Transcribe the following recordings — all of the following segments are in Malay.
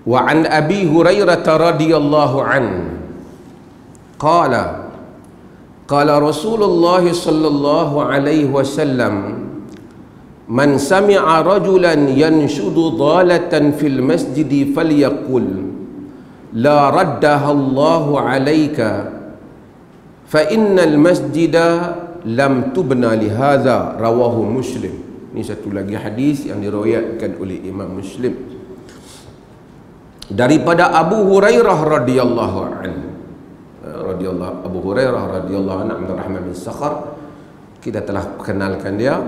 Wa an Abi Hurairah radhiyallahu an qala qala Rasulullah sallallahu alaihi wasallam man sami'a rajulan yanshudu dhalatan fil masjidi falyaqul la raddaha Allahu alayka fa innal masjida lam tubna li hadha, rawahu Muslim. Ini satu lagi hadis yang diriwayatkan oleh Imam Muslim daripada Abu Hurairah radhiyallahu anhu. Abu Hurairah radhiyallahu anhu, Abdurrahman bin Sakhar, kita telah kenalkan dia.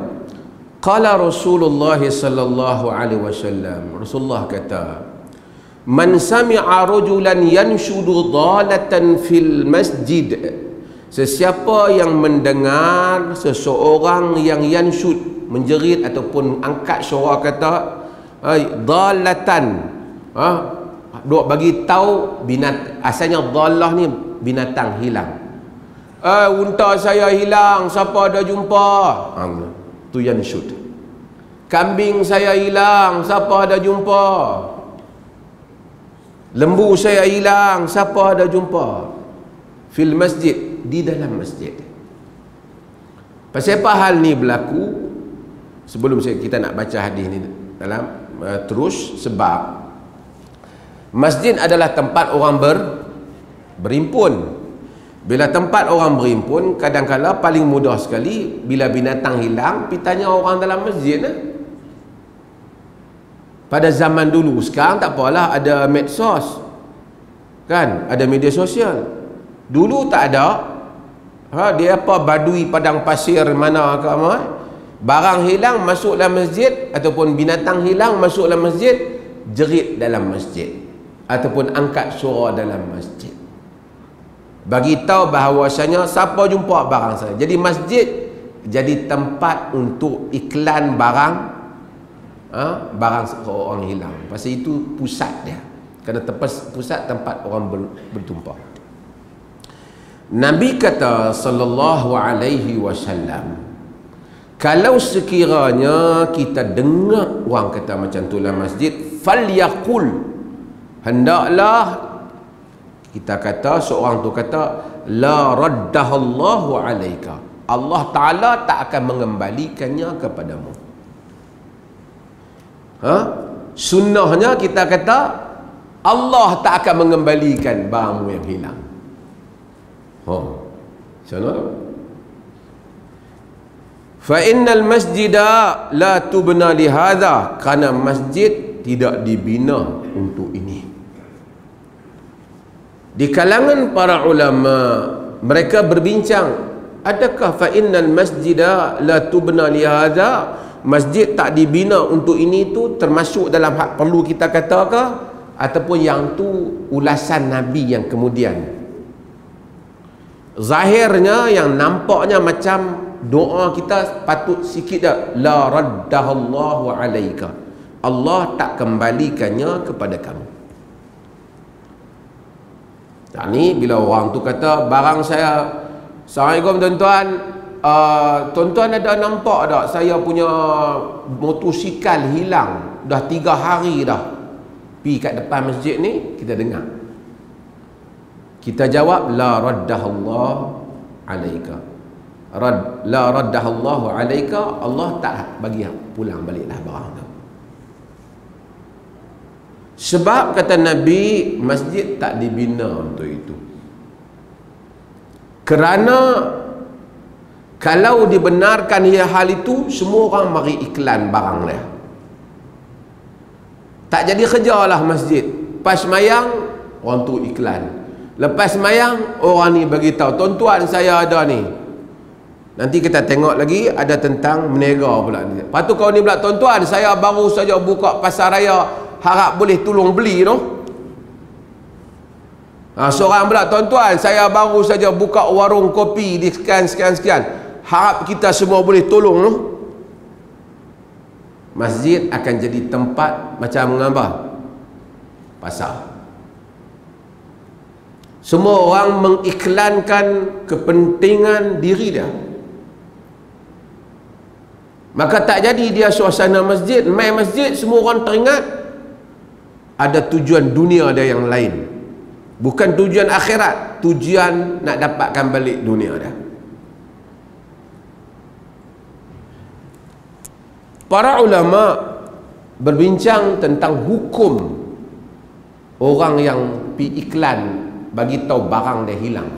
Qala Rasulullah sallallahu alaihi wasallam, Rasulullah kata, man sami'a rajulan yanshudu dhalatan fil masjid, sesiapa yang mendengar seseorang yang yanshud, menjerit ataupun angkat suara kata dhalatan, duk bagi tahu asalnya dhalah ni binatang hilang. Unta saya hilang, siapa ada jumpa? Tu yanshud. Kambing saya hilang, siapa ada jumpa? Lembu saya hilang, siapa ada jumpa? Fil masjid, di dalam masjid. Pasal apa hal ni berlaku? Sebelum kita nak baca hadis ni dalam terus, sebab masjid adalah tempat orang berimpun. Bila tempat orang berimpun, kadang-kadang paling mudah sekali bila binatang hilang, pergi tanya orang dalam masjid. Pada zaman dulu, sekarang tak apalah, ada medsos kan, ada media sosial. Dulu tak ada. Dia apa, badui padang pasir mana ke apa, barang hilang masuk dalam masjid, ataupun binatang hilang masuk dalam masjid, jerit dalam masjid ataupun angkat suara dalam masjid, bagi tahu bahawasanya siapa jumpa barang saya. Jadi masjid jadi tempat untuk iklan barang, barang orang hilang. Pasal itu pusat dia, kerana pusat tempat orang bertumpah. Nabi kata sallallahu alaihi wasallam, kalau sekiranya kita dengar orang kata macam tu dalam masjid, falyaqul, hendaklah kita kata, seorang tu kata, la raddahallahu alaika, Allah Ta'ala tak akan mengembalikannya kepadamu. Sunnahnya kita kata, Allah tak akan mengembalikan barangmu yang hilang. Macam mana tu? Fa innal masjida la tubna li hadha, kerana masjid tidak dibina untuk ini. Di kalangan para ulama, mereka berbincang, adakah fa innal masjida la tubna li hadha, masjid tak dibina untuk ini tu termasuk dalam hak perlu kita kata ke, ataupun yang tu ulasan Nabi yang kemudian? Zahirnya yang nampaknya macam doa kita patut sikit dah, la raddahallahu alaika, Allah tak kembalikannya kepada kamu. Tak ni bila orang tu kata barang saya, assalamualaikum tuan-tuan, tuan-tuan ada nampak tak saya punya motosikal hilang dah 3 hari dah, pergi kat depan masjid ni, kita dengar, kita jawab la raddahallahu alaika, la raddahallahu alaika, Allah tak bagi pulang baliklah barang tu. Sebab kata Nabi, masjid tak dibina untuk itu. Kerana kalau dibenarkan hal itu, semua orang mari iklan barang dia. Tak jadi kerjalah masjid. Pas mayang, orang tu iklan. Lepas mayang, orang ni bagi tahu, tuan-tuan saya ada ni. Nanti kita tengok lagi ada tentang menega pula. Lepas tu kau ni pula, tuan-tuan saya baru saja buka pasar raya, harap boleh tolong beli tu. Seorang pula, tuan-tuan saya baru saja buka warung kopi di sekian, harap kita semua boleh tolong tu. Masjid akan jadi tempat macam apa? Pasar. Semua orang mengiklankan kepentingan diri dia, maka tak jadi dia suasana masjid. Main masjid semua orang teringat ada tujuan dunia dia yang lain, bukan tujuan akhirat, tujuan nak dapatkan balik dunia dia. Para ulama berbincang tentang hukum orang yang pi iklan bagi tahu barang dia hilang.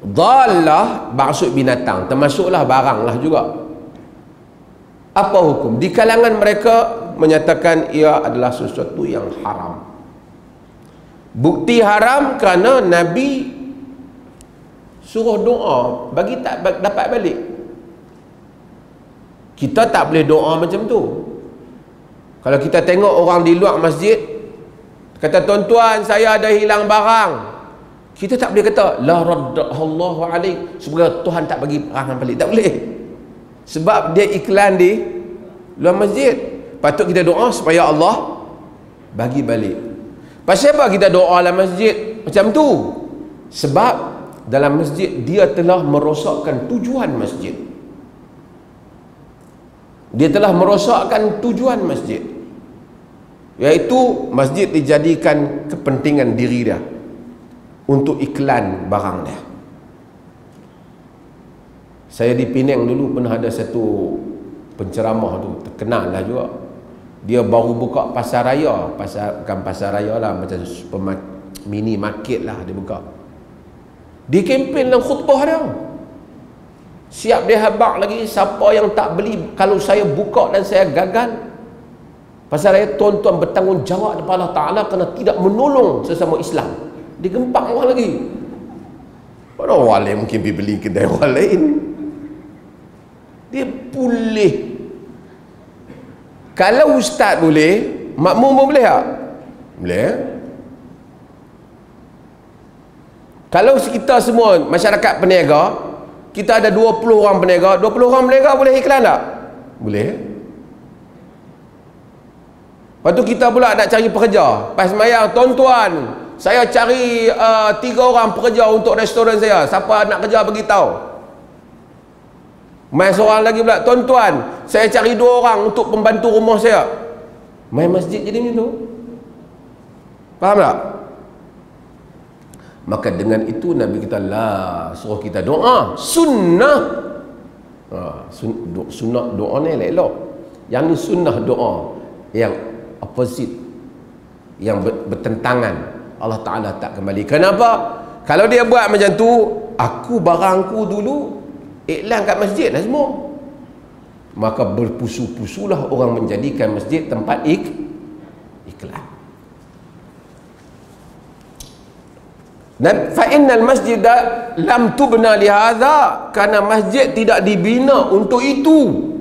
Dhallah maksud binatang, termasuklah barang lah juga. Apa hukum? Di kalangan mereka menyatakan ia adalah sesuatu yang haram. Bukti haram kerana Nabi suruh doa bagi tak dapat balik. Kita tak boleh doa macam tu. Kalau kita tengok orang di luar masjid kata, tuan-tuan saya ada hilang barang, kita tak boleh kata la raddahallahu alaik, semoga Tuhan tak bagi barang balik. Tak boleh, sebab dia iklan di luar masjid. Patut kita doa supaya Allah bagi balik. Pasal apa kita doa dalam masjid macam tu? Sebab dalam masjid dia telah merosakkan tujuan masjid. Dia telah merosakkan tujuan masjid, iaitu masjid dijadikan kepentingan diri dia untuk iklan barang dia. Saya di Penang dulu pernah ada satu penceramah tu, terkenal lah juga. Dia baru buka pasar raya, bukan pasar raya lah, macam mini market lah dia buka. Dia kempen dalam khutbah dia, siap dia habaq lagi, siapa yang tak beli kalau saya buka dan saya gagal pasar raya, tuan-tuan bertanggungjawab kepada Allah Ta'ala kerana tidak menolong sesama Islam. Dia gempak orang lagi. Pada orang lain mungkin pergi beli kedai orang lain. Dia boleh. Kalau ustaz boleh, makmum pun boleh tak? Boleh. Kalau kita semua masyarakat peniaga, kita ada 20 orang peniaga, 20 orang peniaga boleh iklan tak? Boleh. Lepas tu kita pula nak cari pekerja. Pas semayang, tuan-tuan, saya cari 3 orang pekerja untuk restoran saya. Siapa nak kerja beritahu. Main seorang lagi pula, tuan-tuan, saya cari 2 orang untuk pembantu rumah saya. Main masjid jadi macam tu. Faham tak? Maka dengan itu Nabi kita suruh kita doa sunnah. Sunnah doa ni elok. Yang ni sunnah doa yang opposite, yang bertentangan, Allah Ta'ala tak kembali. Kenapa? Kalau dia buat macam tu, aku barangku dulu iklan kat masjid lah semua, maka berpusu-pusulah orang menjadikan masjid tempat iklan. Dan fa innal masjida lam tubna li hadza, karena masjid tidak dibina untuk itu.